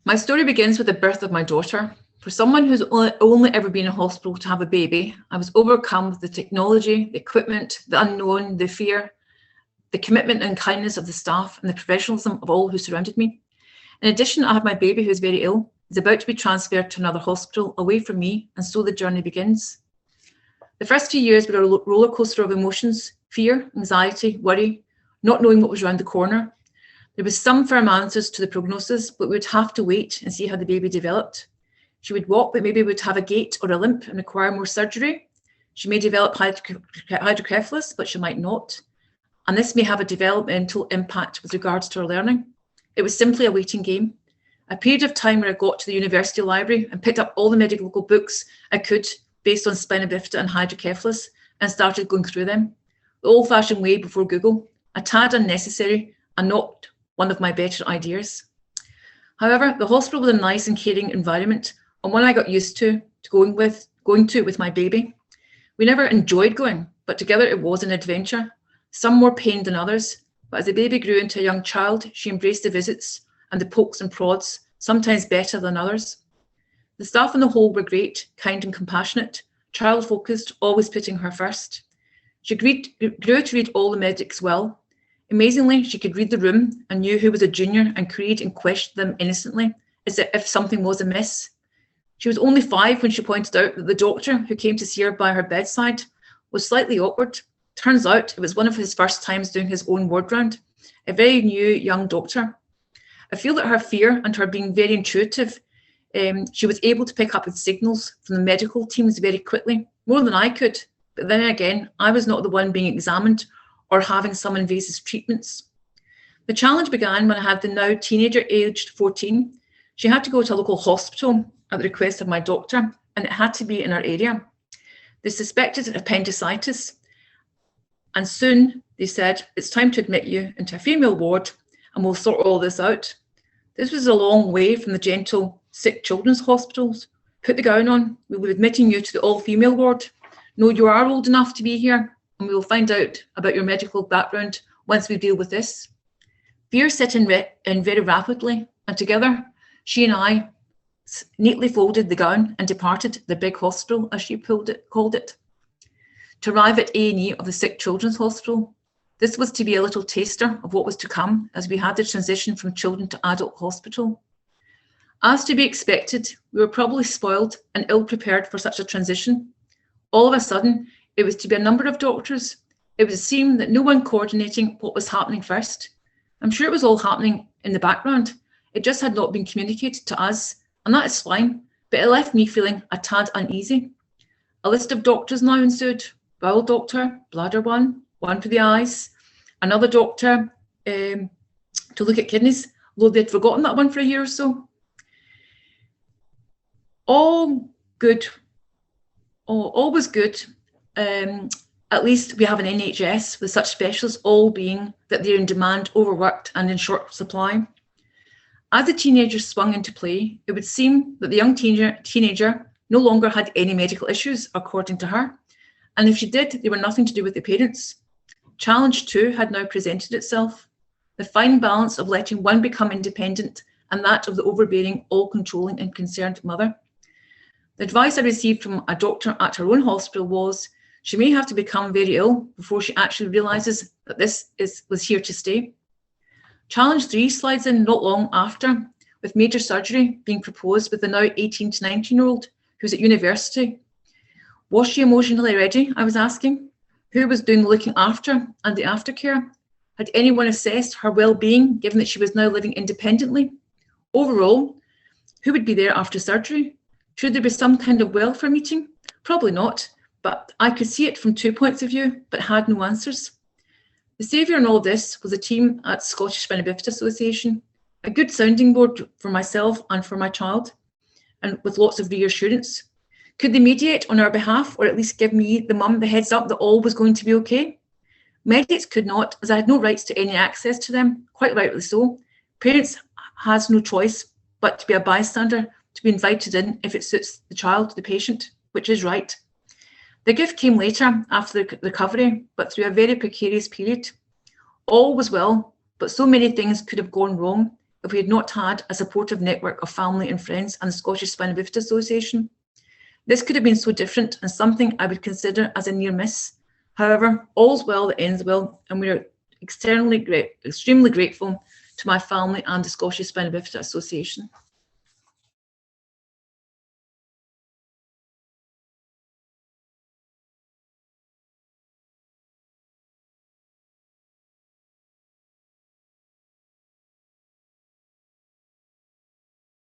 My story begins with the birth of my daughter. For someone who's only ever been in hospital to have a baby, I was overcome with the technology, the equipment, the unknown, the fear, the commitment and kindness of the staff, and the professionalism of all who surrounded me. In addition, I had my baby who is very ill, is about to be transferred to another hospital away from me, and so the journey begins. The first 2 years were a roller coaster of emotions, fear, anxiety, worry, not knowing what was around the corner. There was some firm answers to the prognosis, but we would have to wait and see how the baby developed. She would walk, but maybe would have a gait or a limp and require more surgery. She may develop hydrocephalus, but she might not. And this may have a developmental impact with regards to her learning. It was simply a waiting game. A period of time where I got to the university library and picked up all the medical books I could based on Spina Bifida and hydrocephalus and started going through them. The old-fashioned way before Google, a tad unnecessary and not one of my better ideas. However, the hospital was a nice and caring environment and one I got used to going to with my baby. We never enjoyed going, but together it was an adventure, some more pain than others. But as the baby grew into a young child, she embraced the visits and the pokes and prods, sometimes better than others. The staff on the whole were great, kind and compassionate, child-focused, always putting her first. She grew to read all the medics well. Amazingly, she could read the room and knew who was a junior and queried and questioned them innocently, as if something was amiss. She was only 5 when she pointed out that the doctor who came to see her by her bedside was slightly awkward. Turns out it was one of his first times doing his own ward round, a very new young doctor. I feel that her fear and her being very intuitive, she was able to pick up with signals from the medical teams very quickly, more than I could. But then again, I was not the one being examined or having some invasive treatments. The challenge began when I had the now teenager aged 14. She had to go to a local hospital at the request of my doctor, and it had to be in our area. They suspected appendicitis, and soon they said, it's time to admit you into a female ward and we'll sort all this out. This was a long way from the gentle sick children's hospitals. Put the gown on, we will be admitting you to the all-female ward. No, you are old enough to be here, and we will find out about your medical background once we deal with this. Fear set in very rapidly, and together, she and I neatly folded the gown and departed the big hospital, as she called it, to arrive at A&E of the Sick Children's Hospital. This was to be a little taster of what was to come as we had the transition from children to adult hospital. As to be expected, we were probably spoiled and ill-prepared for such a transition. All of a sudden, it was to be a number of doctors. It would seem that no one coordinating what was happening first. I'm sure it was all happening in the background. It just had not been communicated to us, and that is fine, but it left me feeling a tad uneasy. A list of doctors now ensued. Bowel doctor, bladder one for the eyes, another doctor to look at kidneys, although they'd forgotten that one for a year or so. All good, all was good. At least we have an NHS with such specialists, all being that they're in demand, overworked and in short supply. As the teenagers swung into play, it would seem that the young teenager no longer had any medical issues, according to her. And if she did, they were nothing to do with the parents. Challenge 2 had now presented itself. The fine balance of letting one become independent and that of the overbearing, all-controlling and concerned mother. The advice I received from a doctor at her own hospital was she may have to become very ill before she actually realises that this was here to stay. Challenge 3 slides in not long after, with major surgery being proposed with the now 18 to 19-year-old who's at university. Was she emotionally ready, I was asking? Who was doing the looking after and the aftercare? Had anyone assessed her well-being, given that she was now living independently? Overall, who would be there after surgery? Should there be some kind of welfare meeting? Probably not, but I could see it from 2 points of view, but had no answers. The saviour in all this was a team at Scottish Spina Bifida Association, a good sounding board for myself and for my child, and with lots of reassurance. Could they mediate on our behalf, or at least give me, the mum, the heads up that all was going to be okay? Medics could not, as I had no rights to any access to them, quite rightly so. Parents has no choice but to be a bystander, to be invited in if it suits the child, the patient, which is right. The gift came later, after the recovery, but through a very precarious period. All was well, but so many things could have gone wrong. if we had not had a supportive network of family and friends and the Scottish Spina Bifida Association. This could have been so different and something I would consider as a near miss. However, all's well that ends well, and we are extremely grateful to my family and the Scottish Spina Bifida Association.